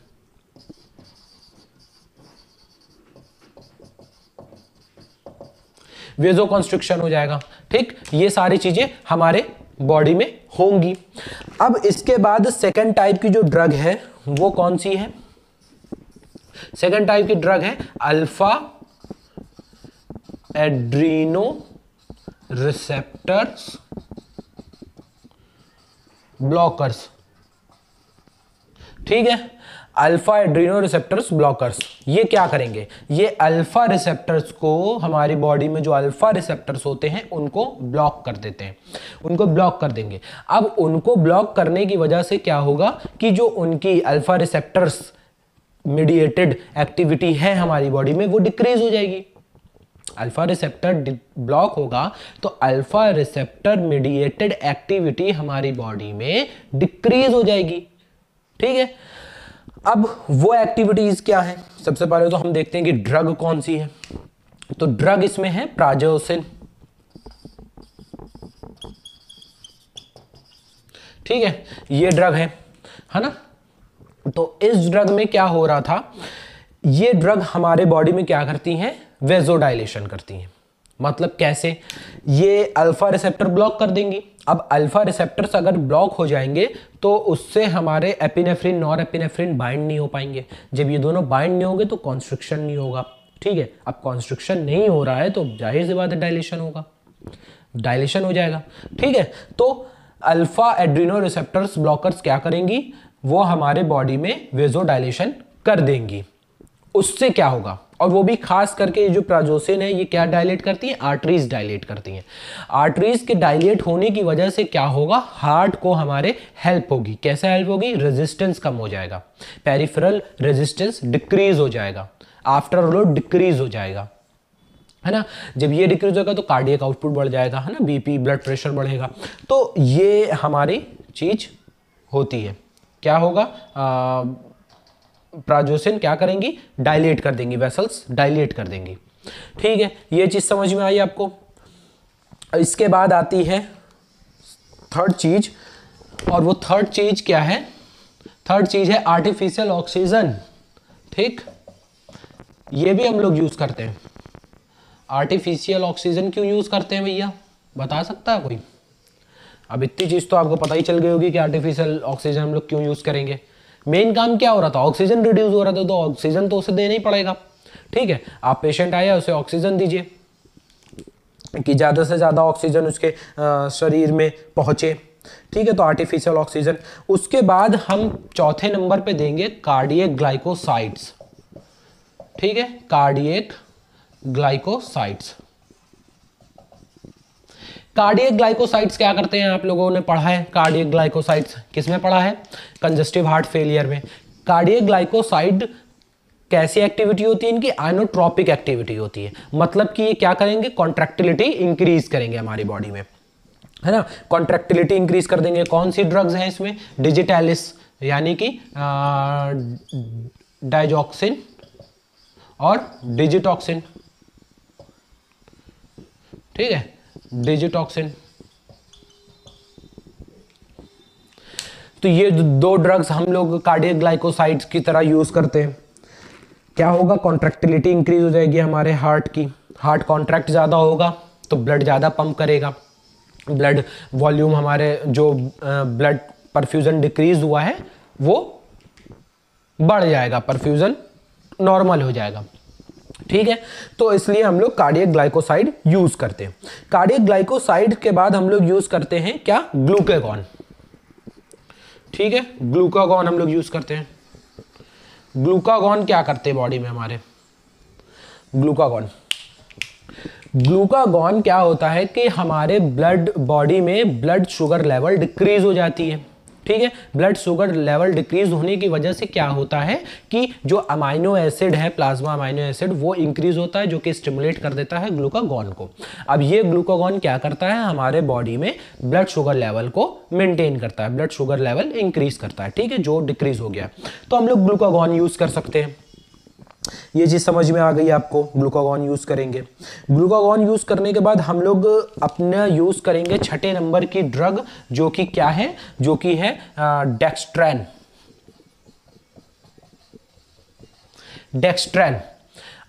वेजो कॉन्स्ट्रिक्शन हो जाएगा, ठीक। ये सारी चीजें हमारे बॉडी में होंगी। अब इसके बाद सेकंड टाइप की जो ड्रग है वो कौन सी है? सेकंड टाइप की ड्रग है अल्फा एड्रीनो रिसेप्टर्स ब्लॉकर्स, ठीक है। अल्फा एड्रीनो रिसेप्टर्स ब्लॉकर्स ये क्या करेंगे? ये अल्फा रिसेप्टर्स को, हमारी बॉडी में जो अल्फा रिसेप्टर्स होते हैं उनको ब्लॉक कर देते हैं, उनको ब्लॉक कर देंगे। अब उनको ब्लॉक करने की वजह से क्या होगा कि जो उनकी अल्फा रिसेप्टर्स मीडिएटेड एक्टिविटी है हमारी बॉडी में वो डिक्रीज हो जाएगी। अल्फा रिसेप्टर ब्लॉक होगा तो अल्फा रिसेप्टर मीडिएटेड एक्टिविटी हमारी बॉडी में डिक्रीज हो जाएगी, ठीक है। अब वो एक्टिविटीज क्या है? सबसे पहले तो हम देखते हैं कि ड्रग कौन सी है। तो ड्रग इसमें है प्राजोसिन, ठीक है। ये ड्रग है ना। तो इस ड्रग में क्या हो रहा था? ये ड्रग हमारे बॉडी में क्या करती हैं? वेजोडाइलेशन करती हैं। मतलब कैसे? ये अल्फा रिसेप्टर ब्लॉक कर देंगी। अब अल्फा रिसेप्टर्स अगर ब्लॉक हो जाएंगे तो उससे हमारे एपिनेफ्रिन, नॉर एपिनेफ्रिन बाइंड नहीं हो पाएंगे। जब ये दोनों बाइंड नहीं होंगे तो कॉन्स्ट्रिक्शन नहीं होगा, ठीक है। अब कॉन्स्ट्रिक्शन नहीं हो रहा है तो जाहिर सी बात है डायलेशन होगा, डायलेशन हो जाएगा, ठीक है। तो अल्फा एड्रीनो रिसेप्टर्स ब्लॉकर्स क्या करेंगी? वो हमारे बॉडी में वेजोडाइलेशन कर देंगी। उससे क्या होगा? और वो भी खास करके जो प्राजोसिन है ये क्या डायलेट करती है? आर्टरीज डायलेट करती हैं। आर्टरीज के डायलेट होने की वजह से क्या होगा? हार्ट को हमारे हेल्प होगी। कैसे हेल्प होगी? रेजिस्टेंस कम हो जाएगा, पेरिफेरल रेजिस्टेंस डिक्रीज हो जाएगा। आफ्टर लोड डिक्रीज हो जाएगा, है ना। जब ये डिक्रीज होगा तो कार्डियक आउटपुट बढ़ जाएगा, है ना, बीपी ब्लड प्रेशर बढ़ेगा। तो ये हमारी चीज होती है। क्या होगा, प्राजोसिन क्या करेंगी, डायलेट कर देंगी, वेसल्स डायलेट कर देंगी। ठीक है, ये चीज समझ में आई आपको। इसके बाद आती है थर्ड चीज, और वो थर्ड चीज क्या है, थर्ड चीज है आर्टिफिशियल ऑक्सीजन। ठीक, ये भी हम लोग यूज करते हैं। आर्टिफिशियल ऑक्सीजन क्यों यूज करते हैं भैया, बता सकता है कोई? अब इतनी चीज तो आपको पता ही चल गई होगी कि आर्टिफिशियल ऑक्सीजन हम लोग क्यों यूज करेंगे। मेन काम क्या हो रहा था, ऑक्सीजन रिड्यूस हो रहा था, तो ऑक्सीजन तो उसे देना ही पड़ेगा। ठीक है, आप पेशेंट आया उसे ऑक्सीजन दीजिए कि ज्यादा से ज्यादा ऑक्सीजन उसके शरीर में पहुंचे। ठीक है, तो आर्टिफिशियल ऑक्सीजन। उसके बाद हम चौथे नंबर पे देंगे कार्डियक ग्लाइकोसाइड्स। ठीक है, कार्डियक ग्लाइकोसाइड्स। कार्डियक ग्लाइकोसाइड्स क्या करते हैं, आप लोगों ने पढ़ा है कार्डियक ग्लाइकोसाइड्स, किसमें पढ़ा है, कंजस्टिव हार्ट फेलियर में। कार्डियक ग्लाइकोसाइड कैसी एक्टिविटी होती है इनकी, आइनोट्रोपिक एक्टिविटी होती है। मतलब कि ये क्या करेंगे, कॉन्ट्रैक्टिलिटी इंक्रीज करेंगे हमारी बॉडी में, है ना, कॉन्ट्रैक्टिलिटी इंक्रीज कर देंगे। कौन सी ड्रग्स हैं इसमें, डिजिटैलिस यानी कि डाइजॉक्सिन और डिजिटॉक्सिन। ठीक है, डिजिटॉक्सिन। तो ये दो ड्रग्स हम लोग कार्डियक ग्लाइकोसाइड्स की तरह यूज करते हैं। क्या होगा, कॉन्ट्रैक्टिलिटी इंक्रीज हो जाएगी हमारे हार्ट की, हार्ट कॉन्ट्रैक्ट ज्यादा होगा तो ब्लड ज्यादा पंप करेगा, ब्लड वॉल्यूम, हमारे जो ब्लड परफ्यूजन डिक्रीज हुआ है वो बढ़ जाएगा, परफ्यूजन नॉर्मल हो जाएगा। ठीक है, तो इसलिए हम लोग कार्डियक ग्लाइकोसाइड यूज करते हैं। कार्डियक ग्लाइकोसाइड के बाद हम लोग यूज करते हैं क्या, ग्लूकागॉन। ठीक है, ग्लूकागॉन हम लोग यूज करते हैं। ग्लूकागॉन क्या करते हैं बॉडी में हमारे, ग्लूकागॉन क्या होता है कि हमारे ब्लड बॉडी में ब्लड शुगर लेवल डिक्रीज हो जाती है। ठीक है, ब्लड शुगर लेवल डिक्रीज होने की वजह से क्या होता है कि जो अमाइनो एसिड है, प्लाज्मा अमाइनो एसिड, वो इंक्रीज होता है, जो कि स्टिमुलेट कर देता है ग्लूकागॉन को। अब ये ग्लूकागॉन क्या करता है, हमारे बॉडी में ब्लड शुगर लेवल को मेंटेन करता है, ब्लड शुगर लेवल इंक्रीज करता है। ठीक है, जो डिक्रीज हो गया, तो हम लोग ग्लूकागॉन यूज कर सकते हैं। ये चीज समझ में आ गई आपको, ग्लूकागॉन यूज करेंगे। ग्लूकागॉन यूज करने के बाद हम लोग अपना यूज करेंगे छठे नंबर की ड्रग, जो कि क्या है, जो कि है डेक्स्ट्रैन। डेक्स्ट्रैन,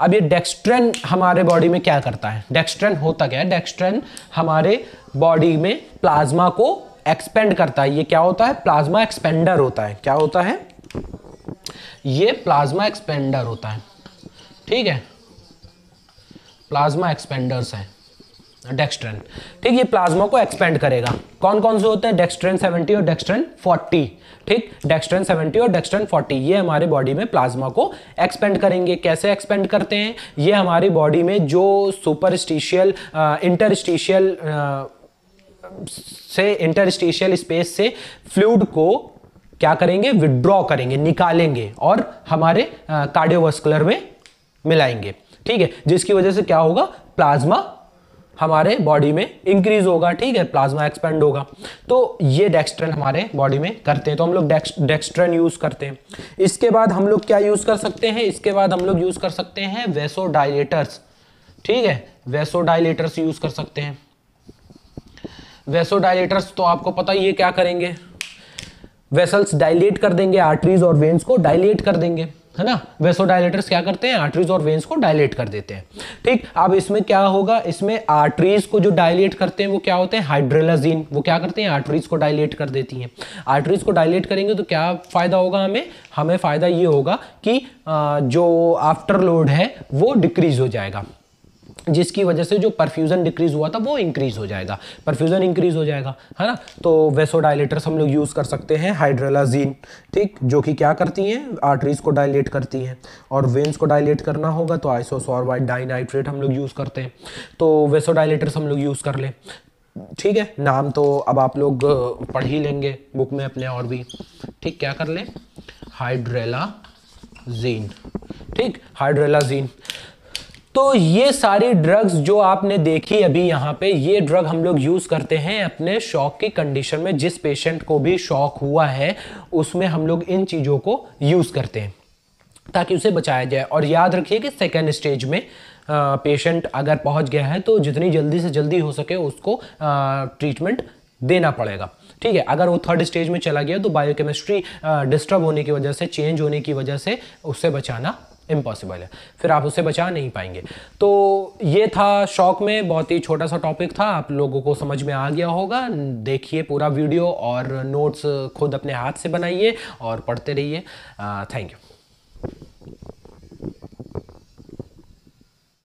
अब ये डेक्स्ट्रैन हमारे बॉडी में क्या करता है, डेक्स्ट्रैन होता क्या है, डेक्स्ट्रैन हमारे बॉडी में प्लाज्मा को एक्सपेंड करता है। ये क्या होता है, प्लाज्मा एक्सपेंडर होता है। क्या होता है, ये प्लाज्मा एक्सपेंडर होता है। ठीक है, प्लाज्मा एक्सपेंडर्स है डेक्स्ट्रैन। ठीक, ये प्लाज्मा को एक्सपेंड करेगा। कौन कौन से होते हैं, डेक्स्ट्रैन 70 और डेक्स्ट्रैन 40। ठीक, डेक्स्ट्रैन 70 और डेक्स्ट्रैन 40 ये हमारे बॉडी में प्लाज्मा को एक्सपेंड करेंगे। कैसे एक्सपेंड करते हैं, ये हमारी बॉडी में जो सुपरस्टिशियल इंटरस्टिशियल स्पेस से फ्लूइड को क्या करेंगे, विड्रॉ करेंगे, निकालेंगे और हमारे कार्डियोवास्कुलर में मिलाएंगे। ठीक है, जिसकी वजह से क्या होगा, प्लाज्मा हमारे बॉडी में इंक्रीज होगा। ठीक है, प्लाज्मा एक्सपेंड होगा। तो ये डेक्स्ट्रैन हमारे बॉडी में करते हैं, तो हम लोग डेक्स्ट्रैन यूज करते हैं। इसके बाद हम लोग क्या यूज कर सकते हैं, इसके बाद हम लोग यूज कर सकते हैं वेसोडाइलेटर्स। ठीक है, वेसोडाइलेटर्स यूज कर सकते हैं। वेसोडाइलेटर्स तो आपको पता ही है क्या करेंगे, वेसल्स डायलेट कर देंगे, आर्टरीज और वेन्स को डायलेट कर देंगे, है ना। वेसोडाइलेटर्स क्या करते हैं, आर्टरीज और वेन्स को डायलेट कर देते हैं। ठीक, अब इसमें क्या होगा, इसमें आर्टरीज को जो डायलेट करते हैं वो क्या होते हैं, हाइड्रोलाजीन। वो क्या करते हैं, आर्टरीज को डायलेट कर देती हैं। आर्टरीज को डायलेट करेंगे तो क्या फायदा होगा हमें फायदा ये होगा कि जो आफ्टर लोड है वो डिक्रीज हो जाएगा, जिसकी वजह से जो परफ्यूजन डिक्रीज हुआ था वो इंक्रीज हो जाएगा, परफ्यूजन इंक्रीज हो जाएगा, है ना। तो वेसोडाइलेटर्स हम लोग यूज कर सकते हैं, हाइड्रोलाजीन। ठीक, जो कि क्या करती हैं, आर्टरीज को डायलेट करती हैं। और वेन्स को डायलेट करना होगा तो आइसोसोर्बाइड डाइनाइट्रेट हम लोग यूज करते हैं। तो वेसोडाइलेटर्स हम लोग यूज कर लें। ठीक है, नाम तो अब आप लोग पढ़ ही लेंगे बुक में अपने और भी। ठीक, क्या कर लें, हाइड्रोलाजीन। ठीक, हाइड्रोलाजीन। तो ये सारी ड्रग्स जो आपने देखी अभी यहाँ पे, ये ड्रग हम लोग यूज करते हैं अपने शॉक की कंडीशन में। जिस पेशेंट को भी शॉक हुआ है उसमें हम लोग इन चीजों को यूज करते हैं ताकि उसे बचाया जाए। और याद रखिए कि सेकेंड स्टेज में पेशेंट अगर पहुंच गया है तो जितनी जल्दी से जल्दी हो सके उसको ट्रीटमेंट देना पड़ेगा। ठीक है, अगर वो थर्ड स्टेज में चला गया तो बायोकेमिस्ट्री डिस्टर्ब होने की वजह से, चेंज होने की वजह से उससे बचाना इम्पॉसिबल है, फिर आप उससे बचा नहीं पाएंगे। तो ये था शॉक में, बहुत ही छोटा सा टॉपिक था, आप लोगों को समझ में आ गया होगा। देखिए पूरा वीडियो और नोट्स खुद अपने हाथ से बनाइए और पढ़ते रहिए। Thank you.